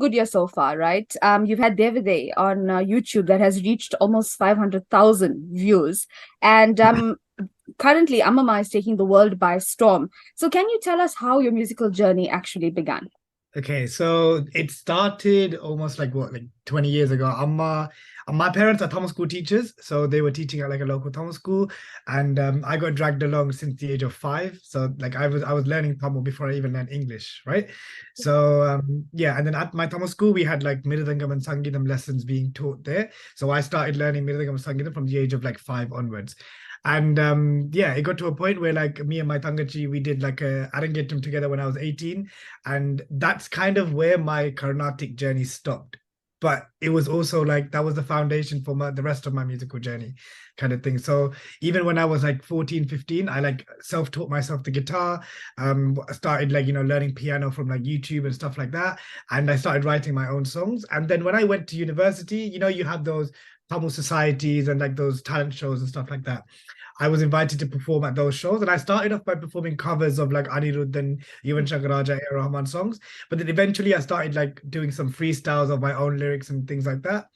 good year so far, right? You've had Devaday on YouTube that has reached almost 500,000 views. And currently, Ammamma is taking the world by storm. So can you tell us how your musical journey actually began? Okay, so it started almost like what, like 20 years ago. My parents are Tamil school teachers, so they were teaching at like a local Tamil school, and I got dragged along since the age of 5. So like I was learning Tamil before I even learned English, right? So yeah, and then at my Tamil school we had like Miridangam and Sangeetam lessons being taught there. So I started learning Miridangam and Sangeetam from the age of like 5 onwards. And yeah, it got to a point where like me and my Tangachi, we did like a Arangetam together when I was 18. And that's kind of where my Carnatic journey stopped. But it was also like that was the foundation for the rest of my musical journey, kind of thing. So even when I was like 14, 15, I like self-taught myself the guitar, started like, learning piano from like YouTube and stuff like that. And I started writing my own songs. And then when I went to university, you have those Tamil societies and like those talent shows and stuff like that. I was invited to perform at those shows, and I started off by performing covers of like Anirudh and Yuvan Shankar Raja, A. Rahman songs. But then eventually I started like doing some freestyles of my own lyrics and things like that.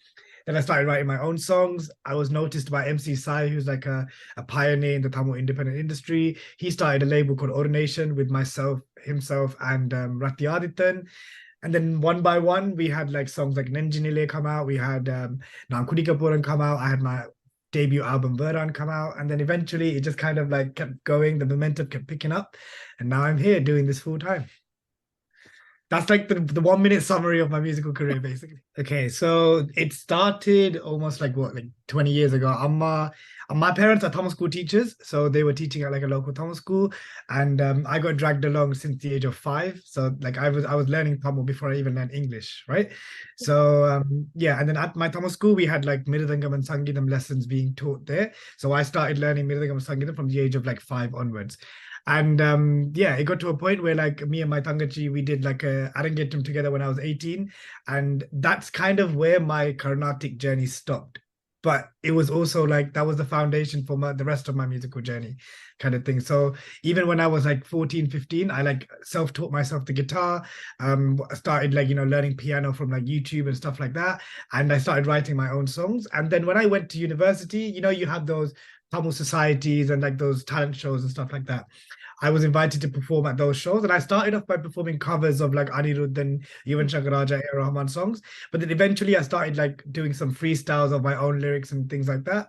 Then I started writing my own songs. I was noticed by MC Sai, who's like a pioneer in the Tamil independent industry. He started a label called Ordination with myself, himself, and Rati Adityan. And then one by one, we had like songs like Nenjinile come out. We had Naan Kudika Poran come out. I had my debut album Verdan come out. And then eventually it just kind of like kept going. The momentum kept picking up. And now I'm here doing this full time. That's like the 1 minute summary of my musical career, basically. Okay, so it started almost like what, like 20 years ago. My parents are Tamil school teachers, so they were teaching at like a local Tamil school, and I got dragged along since the age of 5. So like I was learning Tamil before I even learned English, right? So yeah, and then at my Tamil school we had like Miridangam and Sangeetam lessons being taught there. So I started learning Miridangam and Sangeetam from the age of like 5 onwards. And yeah, it got to a point where like me and my Tangachi, we did like a Arangetam together when I was 18. And that's kind of where my Carnatic journey stopped. But it was also like that was the foundation for the rest of my musical journey, kind of thing. So even when I was like 14, 15, I like self-taught myself the guitar, started like, learning piano from like YouTube and stuff like that. And I started writing my own songs. And then when I went to university, you have those Tamil societies and like those talent shows and stuff like that. I was invited to perform at those shows, and I started off by performing covers of like Anirudh and Yuvan Shankar Raja, A. Rahman songs. But then eventually I started like doing some freestyles of my own lyrics and things like that.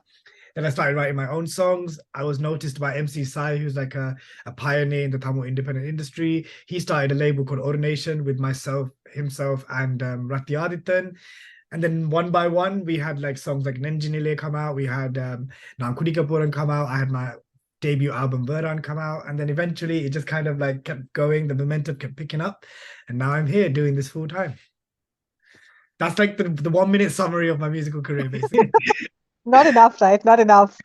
Then I started writing my own songs. I was noticed by MC Sai, who's like a pioneer in the Tamil independent industry. He started a label called Ordination with myself, himself, and Rati Adityan. And then one by one, we had like songs like Nenjinile come out. We had Naan Kudika Poran come out. I had my debut album Verdan come out. And then eventually it just kind of like kept going. The momentum kept picking up. And now I'm here doing this full time. That's like the 1 minute summary of my musical career, basically. Not enough, right? Not enough.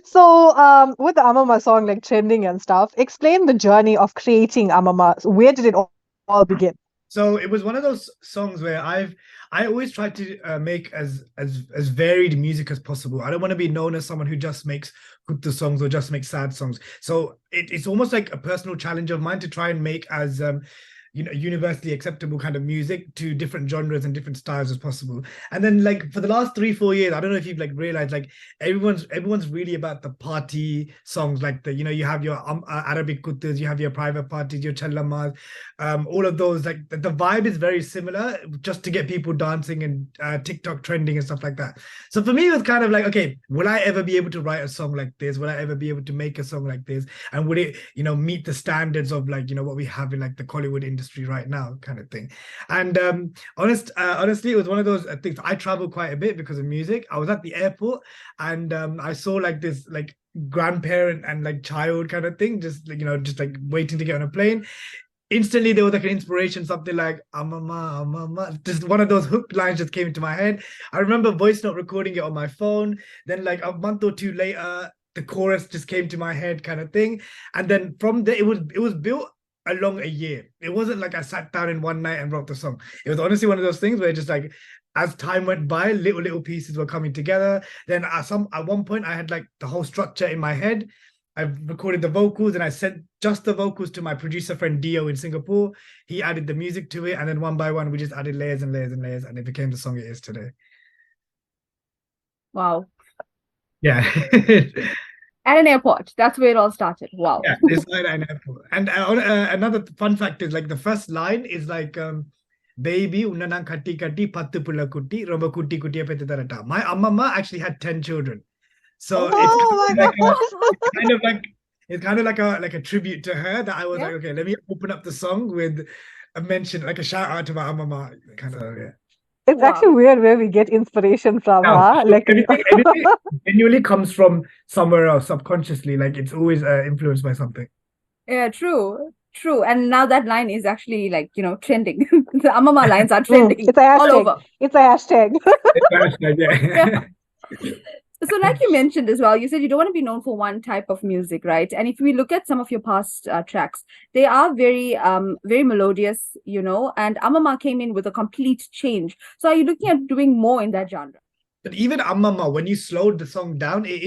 So, with the Ammamma song like trending and stuff, explain the journey of creating Ammamma. So where did it all begin? So it was one of those songs where I always try to make as varied music as possible. I don't want to be known as someone who just makes kuttu songs or just makes sad songs. So it's almost like a personal challenge of mine to try and make as universally acceptable kind of music to different genres and different styles as possible. And then like for the last 3-4 years, I don't know if you've like realized like everyone's really about the party songs, like you have your Arabic kuttas, you have your private parties, your challamas, all of those, like the vibe is very similar, just to get people dancing and TikTok trending and stuff like that. So for me it was kind of like, okay, will I ever be able to write a song like this? Will I ever be able to make a song like this? And would it meet the standards of like what we have in like the Hollywood industry right now, kind of thing. And honestly, it was one of those things. I travel quite a bit because of music. I was at the airport and I saw like this like grandparent and like child kind of thing, just like waiting to get on a plane. Instantly there was like an inspiration, something like Ammamma, Ammamma. Just one of those hook lines just came into my head. I remember voice note recording it on my phone. Then like a month or two later, the chorus just came to my head, kind of thing. And then from there, it was built along a year. It wasn't like I sat down in one night and wrote the song. It was honestly one of those things where just like as time went by, little pieces were coming together. Then at one point I had like the whole structure in my head. I recorded the vocals and I sent just the vocals to my producer friend Dio in Singapore. He added the music to it, and then one by one, we just added layers and layers and layers, and it became the song it is today. Wow. Yeah. At an airport. That's where it all started. Wow. Yeah, it's like an airport. And another fun fact is like the first line is like, baby, unnanan katti katti pattu pulla kutti, romba kutti kuttiya pettu tharata. My Ammamma actually had 10 children. So Oh my it's kind of like a tribute to her that I was like, okay, let me open up the song with a mention, like a shout out to my Ammamma. Kind of, yeah. It's actually weird where we get inspiration from, Yeah, huh? Like anything genuinely comes from somewhere else subconsciously. Like it's always influenced by something. Yeah, true. True. And now that line is actually like, trending. The Ammamma lines are trending it's a hashtag. all over. It's a hashtag. Yeah. So like you mentioned as well, you said you don't want to be known for one type of music, right? And if we look at some of your past tracks, they are very very melodious, and Ammamma came in with a complete change. So are you looking at doing more in that genre? But even Ammamma, when you slowed the song down, it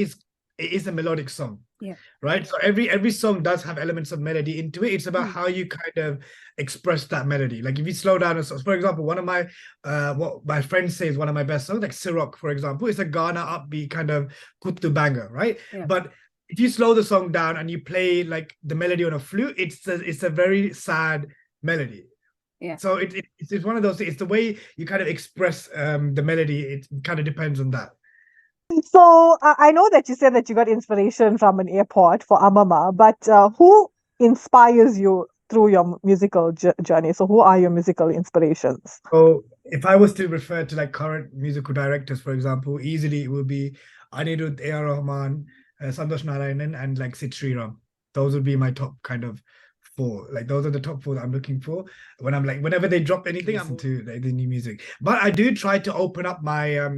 is a melodic song. Yeah. Right. So every song does have elements of melody into it. It's about how you kind of express that melody. Like if you slow down a song, for example, one of my what my friends say is one of my best songs, like Sirok, for example, it's a Ghana upbeat kind of kuttu banger, right? Yeah. But if you slow the song down and you play like the melody on a flute, it's a very sad melody. Yeah. So it's one of those things. It's the way you kind of express the melody. It kind of depends on that. So I know that you said that you got inspiration from an airport for Ammamma, but who inspires you through your musical journey? So who are your musical inspirations? So if I was to refer to like current musical directors, for example, easily it would be Anirudh, A.R. Rahman, Santosh Narayanan, and like Sid Sriram. Those would be my top kind of four. Like those are the top four that I'm looking for. When I'm like, whenever they drop anything, I'm to like the new music. But I do try to open up my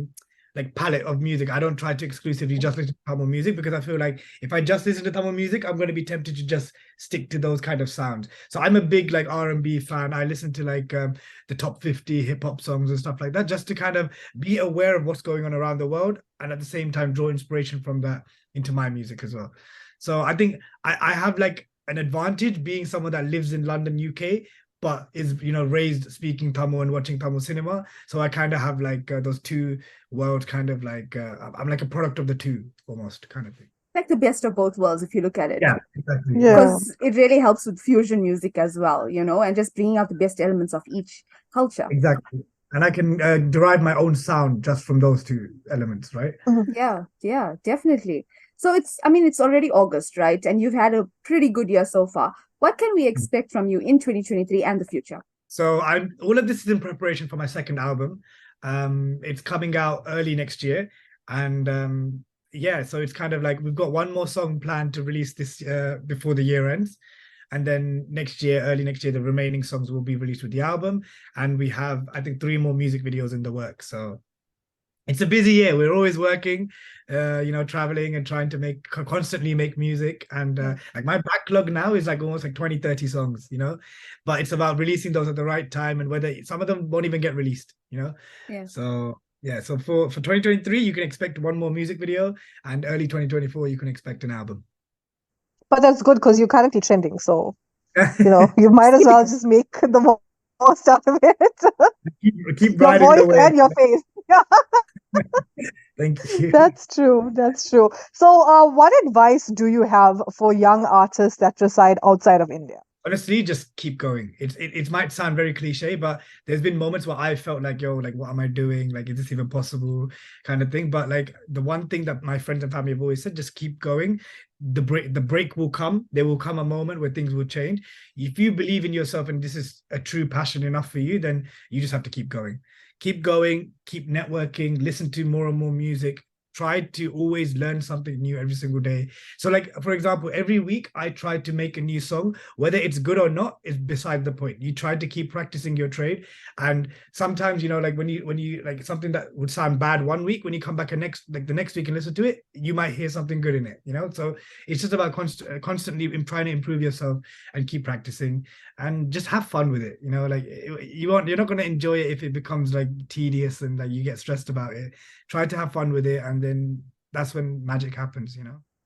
like palette of music. I don't try to exclusively just listen to Tamil music, because I feel like if I just listen to Tamil music, I'm going to be tempted to just stick to those kind of sounds. So I'm a big like R&B fan. I listen to like the top 50 hip hop songs and stuff like that, just to kind of be aware of what's going on around the world, and at the same time draw inspiration from that into my music as well. So I think I have like an advantage being someone that lives in London, UK, but is raised speaking Tamil and watching Tamil cinema. So I kind of have like those two worlds, kind of like I'm like a product of the two almost, kind of thing. Like the best of both worlds, if you look at it. Yeah, exactly. Yeah. Because it really helps with fusion music as well, and just bringing out the best elements of each culture. Exactly. And I can derive my own sound just from those two elements, right? Yeah, definitely. So it's already August, right? And you've had a pretty good year so far. What can we expect from you in 2023 and the future? So all of this is in preparation for my second album. It's coming out early next year. And yeah, so it's kind of like we've got one more song planned to release this before the year ends. And then early next year, the remaining songs will be released with the album. And we have, I think, 3 more music videos in the works. So it's a busy year. We're always working, traveling and trying to constantly make music. And like my backlog now is like almost like 20, 30 songs, but it's about releasing those at the right time, and whether some of them won't even get released, Yeah. So yeah, so for 2023, you can expect one more music video, and early 2024, you can expect an album. But that's good because you're currently trending. So, you might as well just make the most out of it. keep your riding voice the wave. and your face. Thank you. That's true. So, what advice do you have for young artists that reside outside of India? Honestly, just keep going. It might sound very cliche, but there's been moments where I felt like, like, what am I doing? Like, is this even possible? Kind of thing. But like the one thing that my friends and family have always said, just keep going. The break will come. There will come a moment where things will change. If you believe in yourself and this is a true passion enough for you, then you just have to keep going. Keep going, keep networking, listen to more and more music. Try to always learn something new every single day. So like, for example, every week I try to make a new song. Whether it's good or not is beside the point. You try to keep practicing your trade. And sometimes, like when you like something that would sound bad one week, when you come back the next week and listen to it, you might hear something good in it, So it's just about constantly trying to improve yourself and keep practicing and just have fun with it. Like you're not going to enjoy it if it becomes like tedious and like you get stressed about it. Try to have fun with it, and then that's when magic happens.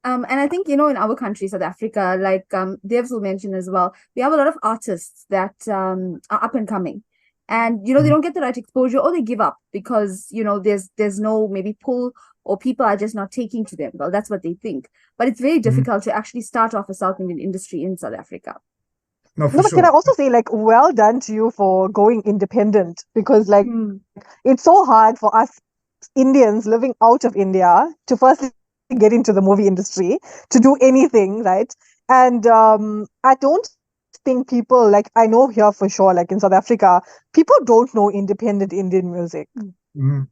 And I think, in our country, South Africa, like Devs will mention as well, we have a lot of artists that are up and coming. And, they don't get the right exposure or they give up because, there's no maybe pull or people are just not taking to them. Well, that's what they think. But it's very difficult to actually start off a South Indian industry in South Africa. No, for No, but can I sure. also say, like, well done to you for going independent because, like, Mm. it's so hard for us Indians living out of India to firstly get into the movie industry, to do anything, right? And I don't think people, like, I know here for sure, like in South Africa, people don't know independent Indian music. Mhm.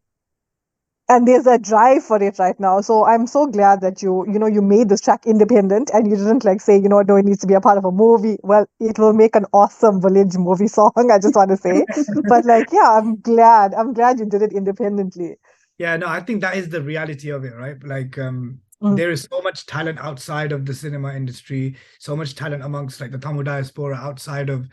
And there's a drive for it right now. So I'm so glad that you made this track independent and you didn't like say, no, it needs to be a part of a movie. Well, it will make an awesome village movie song, I just want to say. But like, yeah, I'm glad you did it independently. Yeah, no, I think that is the reality of it, right? Like, Mm. there is so much talent outside of the cinema industry, so much talent amongst like the Tamil diaspora outside of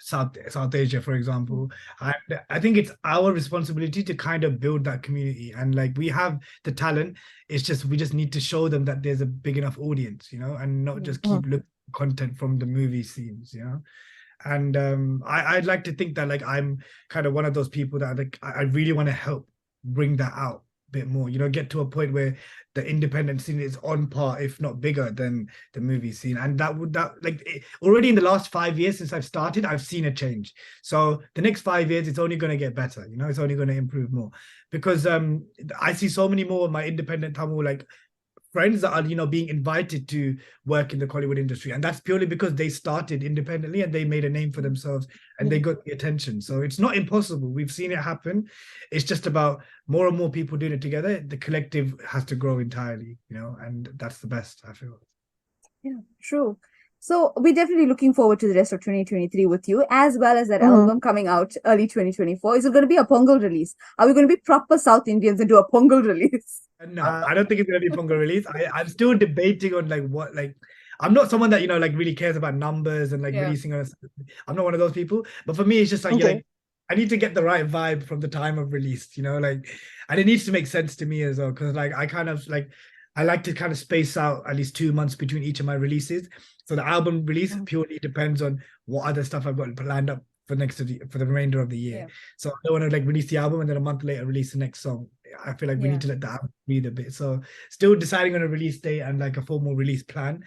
South Asia, for example. And I think it's our responsibility to kind of build that community. And like we have the talent, we just need to show them that there's a big enough audience, and not just keep looking at content from the movie scenes. And I'd like to think that like I'm kind of one of those people that like I really want to help bring that out a bit more, get to a point where the independent scene is on par, if not bigger than the movie scene. And already in the last 5 years since I've started, I've seen a change. So the next 5 years, it's only going to get better, it's only going to improve more because I see so many more of my independent Tamil like friends that are being invited to work in the Hollywood industry, and that's purely because they started independently and they made a name for themselves and they got the attention. So it's not impossible. We've seen it happen. It's just about more and more people doing it together. The collective has to grow entirely, and that's the best, I feel. Yeah, true. So we're definitely looking forward to the rest of 2023 with you, as well as that album coming out early 2024. Is it going to be a Pongal release? Are we going to be proper South Indians and do a Pongal release? No, I don't think it's going to be Pongal release. I'm still debating on I'm not someone that, like really cares about numbers and like releasing on I'm not one of those people. But for me, it's just like, I need to get the right vibe from the time of release, and it needs to make sense to me as well. Cause like, I like to kind of space out at least 2 months between each of my releases. So the album release purely depends on what other stuff I've got planned up for the remainder of the year. Yeah. So I don't want to like release the album and then a month later release the next song. I feel like we need to let that breathe a bit. So still deciding on a release date and like a formal release plan,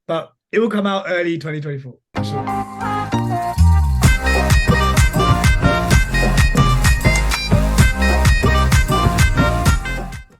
but it will come out early 2024 for sure.